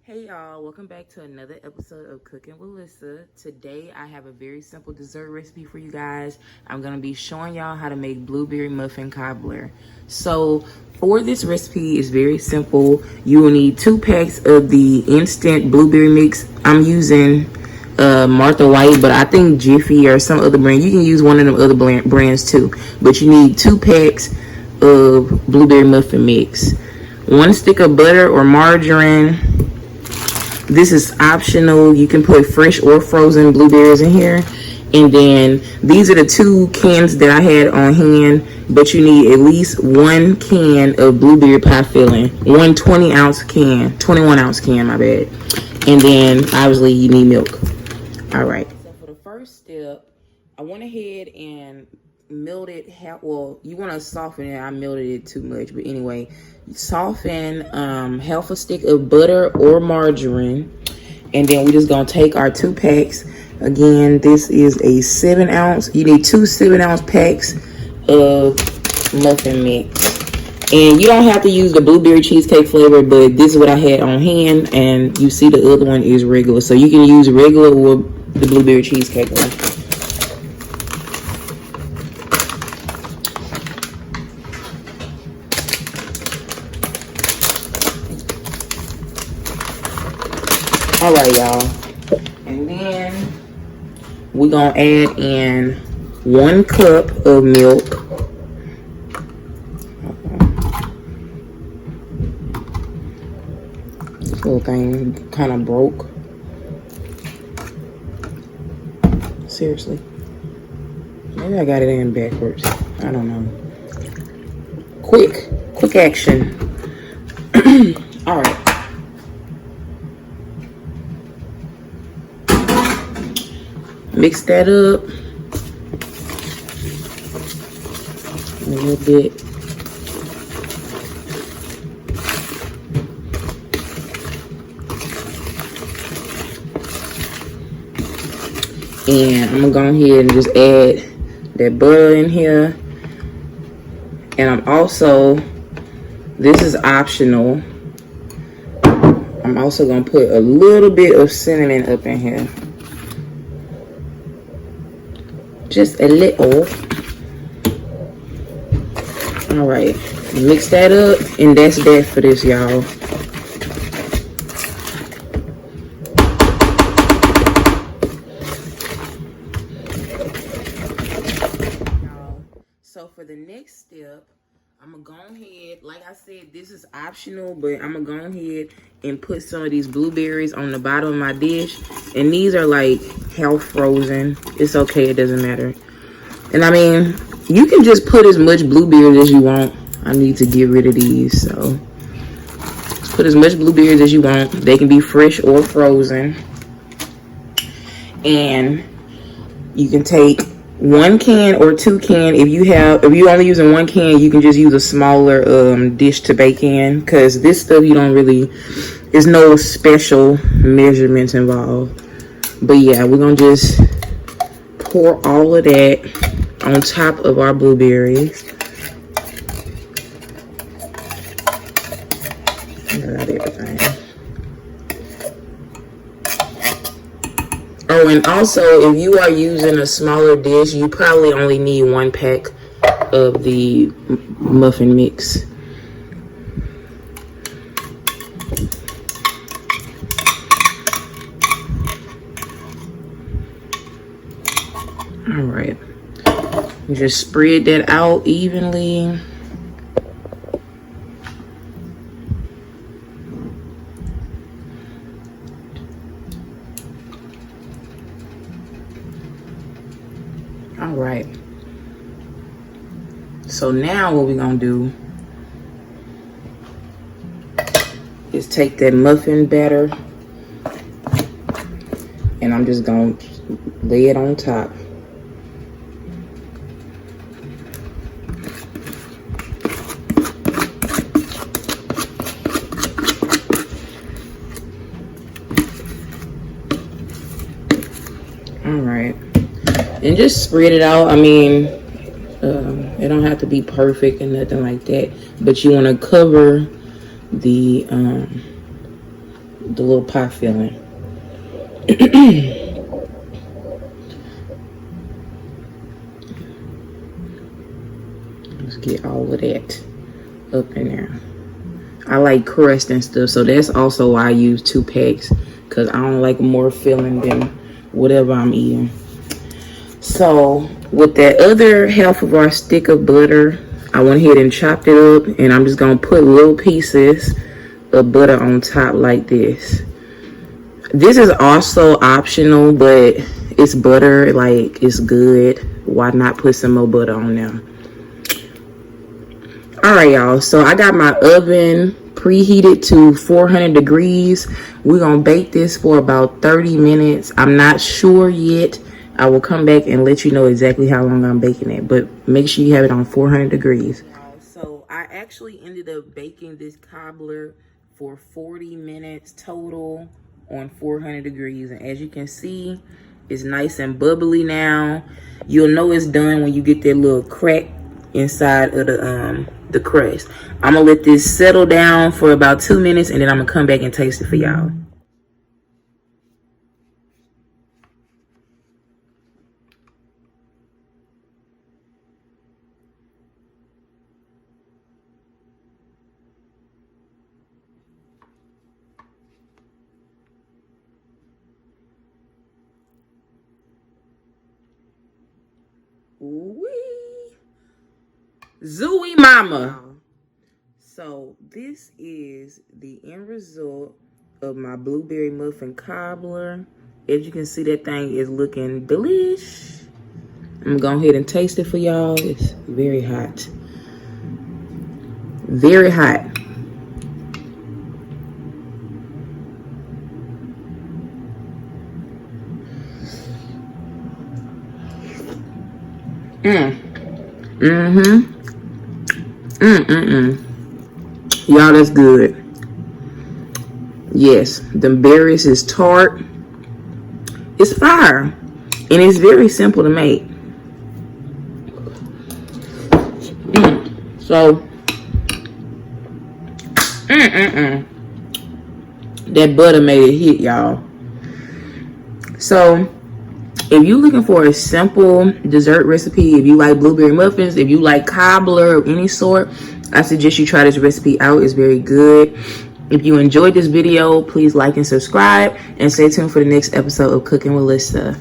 Hey y'all, welcome back to another episode of Cooking with Lissa. Today I have a very simple dessert recipe for you guys. I'm going to be showing y'all how to make blueberry muffin cobbler. So for this recipe, it's very simple. You will need 2 packs of the instant blueberry mix. I'm using Martha White, but I think Jiffy or some other brand. You can use one of them other brands too. But you need 2 packs of blueberry muffin mix. 1 stick of butter or margarine. This is optional. You can put fresh or frozen blueberries in here. And then these are the 2 cans that I had on hand, but you need at least 1 can of blueberry pie filling. 1 21-ounce can, my bad. And then obviously you need milk. All right. So for the first step, I went ahead and melted well, you want to soften it. I melted it too much, but anyway, soften half a stick of butter or margarine, and then we're just gonna take our 2 packs. Again, this is a 7-ounce. You need 2 7-ounce packs of muffin mix, and you don't have to use the blueberry cheesecake flavor, but this is what I had on hand, and you see the other one is regular, so you can use regular or the blueberry cheesecake one. All right, y'all, and then we're gonna add in 1 cup of milk. This little thing kind of broke. Seriously, maybe I got it in backwards. I don't know. Quick action. All right. Mix that up a little bit. And I'm gonna go ahead and just add that butter in here. And I'm also, this is optional, I'm also gonna put a little bit of cinnamon up in here. Just a little. All right, mix that up, and that's that for this, y'all. So for the next step, I'm gonna go ahead, like I said, this is optional, but I'm gonna go ahead and put some of these blueberries on the bottom of my dish. And these are like half frozen. It's okay, it doesn't matter. And I mean, you can just put as much blueberries as you want. I need to get rid of these, so just put as much blueberries as you want. They can be fresh or frozen. And you can take 1 can or 2 can. If you're only using 1 can, you can just use a smaller dish to bake in, because this stuff there's no special measurements involved. But yeah, we're gonna just pour all of that on top of our blueberries. Got everything. Oh, and also, if you are using a smaller dish, you probably only need 1 pack of the muffin mix. All right, you just spread that out evenly. All right, so now what we're gonna do is take that muffin batter, and I'm just gonna lay it on top. All right, and just spread it out. I mean, it don't have to be perfect and nothing like that, but you want to cover the the little pie filling. Let's get all of that up in there. I like crust and stuff, so that's also why I use 2 packs, because I don't like more filling than whatever I'm eating. So with that other half of our stick of butter, I went ahead and chopped it up, and I'm just gonna put little pieces of butter on top like this. This is also optional, but it's butter, like, it's good. Why not put some more butter on there? All right, y'all, so I got my oven preheated to 400 degrees. We're gonna bake this for about 30 minutes. I'm not sure yet. I will come back and let you know exactly how long I'm baking it, but make sure you have it on 400 degrees. So I actually ended up baking this cobbler for 40 minutes total on 400 degrees, and as you can see, it's nice and bubbly now. You'll know it's done when you get that little crack inside of the crust. I'm gonna let this settle down for about 2 minutes, and then I'm gonna come back and taste it for y'all. Ooh-wee. Zooey mama. So this is the end result of my blueberry muffin cobbler. As you can see, that thing is looking delish. I'm gonna go ahead and taste it for y'all. It's very hot. Very hot. Y'all, that's good. Yes, the berries is tart. It's fire, and it's very simple to make. So, that butter made it hit, y'all. So, if you're looking for a simple dessert recipe, if you like blueberry muffins, if you like cobbler of any sort, I suggest you try this recipe out. It's very good. If you enjoyed this video, please like and subscribe, and stay tuned for the next episode of Cooking with Lissa.